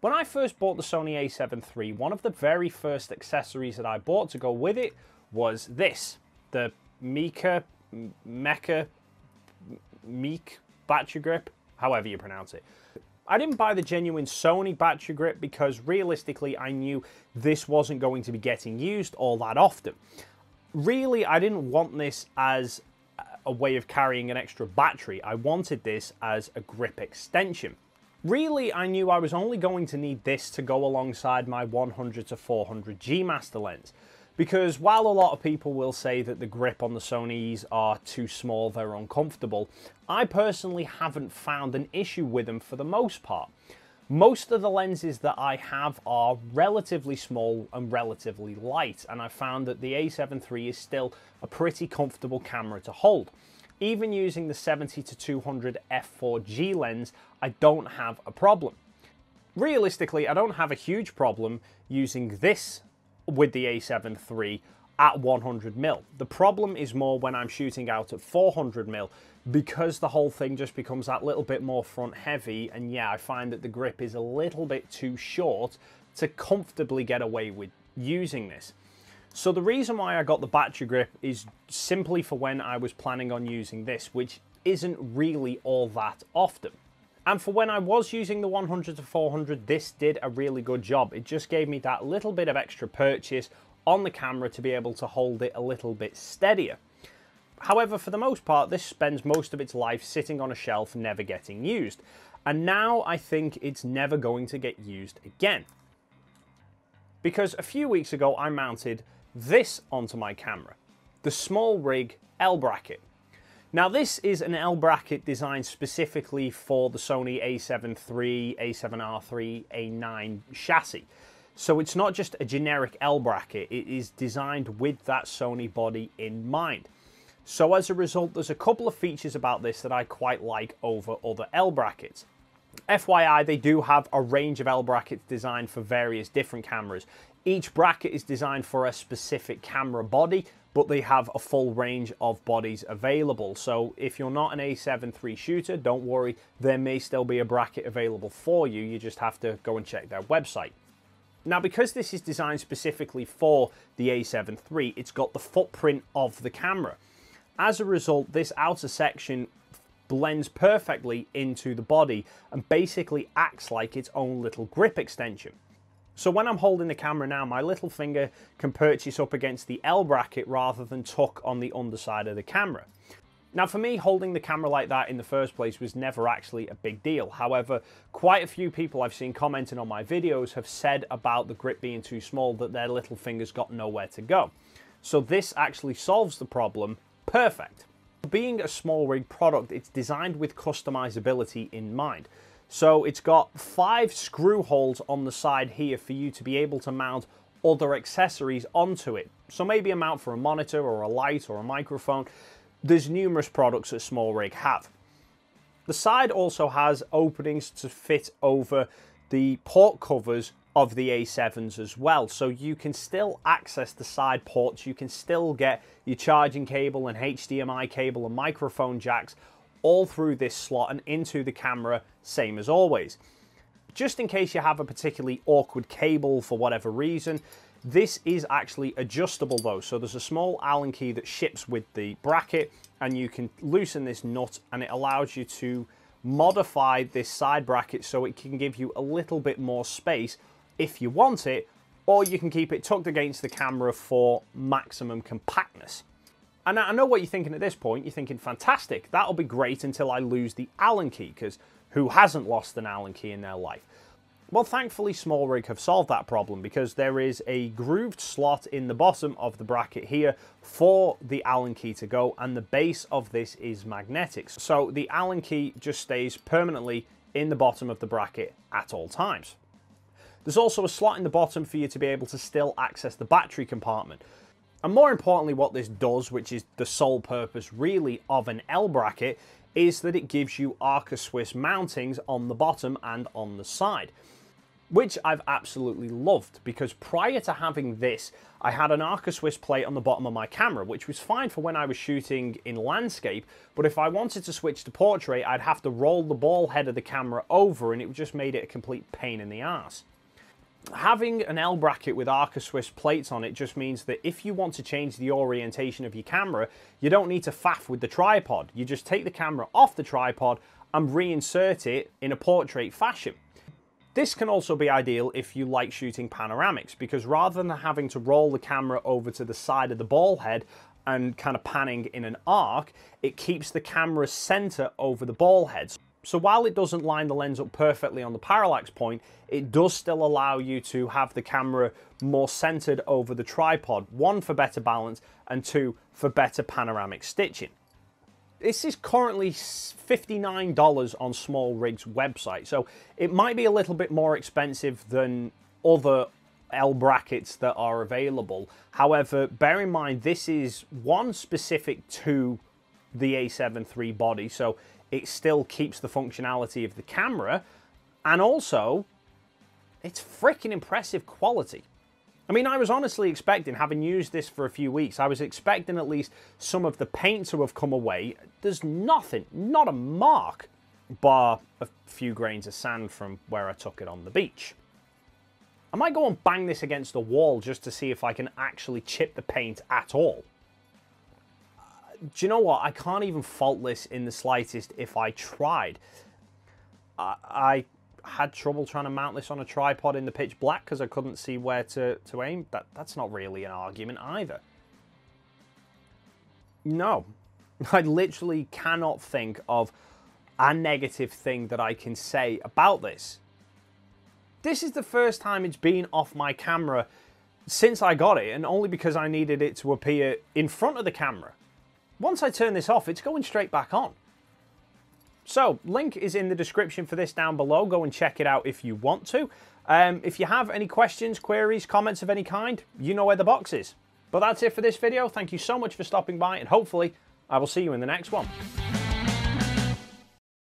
When I first bought the Sony a7 III, one of the very first accessories that I bought to go with it was this, the Meek battery grip, however you pronounce it. I didn't buy the genuine Sony battery grip because realistically I knew this wasn't going to be getting used all that often. Really, I didn't want this as a way of carrying an extra battery. I wanted this as a grip extension. Really, I knew I was only going to need this to go alongside my 100-400 G Master lens. Because while a lot of people will say that the grip on the Sonys are too small, they're uncomfortable, I personally haven't found an issue with them for the most part. Most of the lenses that I have are relatively small and relatively light, and I found that the a7 III is still a pretty comfortable camera to hold. Even using the 70-200 f4G lens, I don't have a problem. Realistically, I don't have a huge problem using this with the a7 III at 100mm. The problem is more when I'm shooting out at 400mm, because the whole thing just becomes that little bit more front heavy, and yeah, I find that the grip is a little bit too short to comfortably get away with using this. So the reason why I got the battery grip is simply for when I was planning on using this, which isn't really all that often. And for when I was using the 100-400, this did a really good job. It just gave me that little bit of extra purchase on the camera to be able to hold it a little bit steadier. However, for the most part, this spends most of its life sitting on a shelf, never getting used. And now I think it's never going to get used again. Because a few weeks ago, I mounted this onto my camera, the SmallRig L-Bracket. Now this is an L-Bracket designed specifically for the Sony a7 III, a7R III, A9 chassis. So it's not just a generic L-Bracket, it is designed with that Sony body in mind. So as a result, there's a couple of features about this that I quite like over other L-Brackets. FYI, they do have a range of L-Brackets designed for various different cameras. Each bracket is designed for a specific camera body, but they have a full range of bodies available. So if you're not an a7 III shooter, don't worry, there may still be a bracket available for you. You just have to go and check their website. Now, because this is designed specifically for the a7 III, it's got the footprint of the camera. As a result, this outer section blends perfectly into the body and basically acts like its own little grip extension. So when I'm holding the camera now, my little finger can purchase up against the L-Bracket rather than tuck on the underside of the camera. Now for me, holding the camera like that in the first place was never actually a big deal. However, quite a few people I've seen commenting on my videos have said about the grip being too small that their little fingers got nowhere to go. So this actually solves the problem perfect. Being a SmallRig product, it's designed with customizability in mind. So it's got 5 screw holes on the side here for you to be able to mount other accessories onto it. So maybe a mount for a monitor or a light or a microphone. There's numerous products that SmallRig have. The side also has openings to fit over the port covers of the A7s as well. So you can still access the side ports. You can still get your charging cable and HDMI cable and microphone jacks all through this slot and into the camera, same as always. Just in case you have a particularly awkward cable for whatever reason, this is actually adjustable though. So there's a small Allen key that ships with the bracket and you can loosen this nut and it allows you to modify this side bracket so it can give you a little bit more space if you want it, or you can keep it tucked against the camera for maximum compactness. And I know what you're thinking at this point. You're thinking, fantastic, that'll be great until I lose the Allen key, because who hasn't lost an Allen key in their life? Well, thankfully, SmallRig have solved that problem because there is a grooved slot in the bottom of the bracket here for the Allen key to go, and the base of this is magnetic. So the Allen key just stays permanently in the bottom of the bracket at all times. There's also a slot in the bottom for you to be able to still access the battery compartment. And more importantly, what this does, which is the sole purpose really of an L-Bracket, is that it gives you arca-swiss mountings on the bottom and on the side. which I've absolutely loved, because prior to having this, I had an arca-swiss plate on the bottom of my camera, which was fine for when I was shooting in landscape, but if I wanted to switch to portrait, I'd have to roll the ball head of the camera over, and it just made it a complete pain in the ass. Having an L-bracket with arca-swiss plates on it just means that if you want to change the orientation of your camera, you don't need to faff with the tripod. You just take the camera off the tripod and reinsert it in a portrait fashion. This can also be ideal if you like shooting panoramics, because rather than having to roll the camera over to the side of the ball head and kind of panning in an arc, it keeps the camera's center over the ball heads. So while it doesn't line the lens up perfectly on the parallax point, it does still allow you to have the camera more centered over the tripod, one, for better balance, and two, for better panoramic stitching. This is currently $59 on SmallRig's website, so it might be a little bit more expensive than other L-brackets that are available. However, bear in mind, this is one specific to the A7 III body, so it still keeps the functionality of the camera, and also, it's freaking impressive quality. I mean, I was honestly expecting, having used this for a few weeks, I was expecting at least some of the paint to have come away. There's nothing, not a mark, bar a few grains of sand from where I took it on the beach. I might go and bang this against the wall just to see if I can actually chip the paint at all. Do you know what? I can't even fault this in the slightest if I tried. I had trouble trying to mount this on a tripod in the pitch black because I couldn't see where to aim. That's not really an argument either. No, I literally cannot think of a negative thing that I can say about this. This is the first time it's been off my camera since I got it, and only because I needed it to appear in front of the camera. Once I turn this off, it's going straight back on. So, link is in the description for this down below. Go and check it out if you want to. If you have any questions, queries, comments of any kind, you know where the box is. But that's it for this video. Thank you so much for stopping by, and hopefully I will see you in the next one.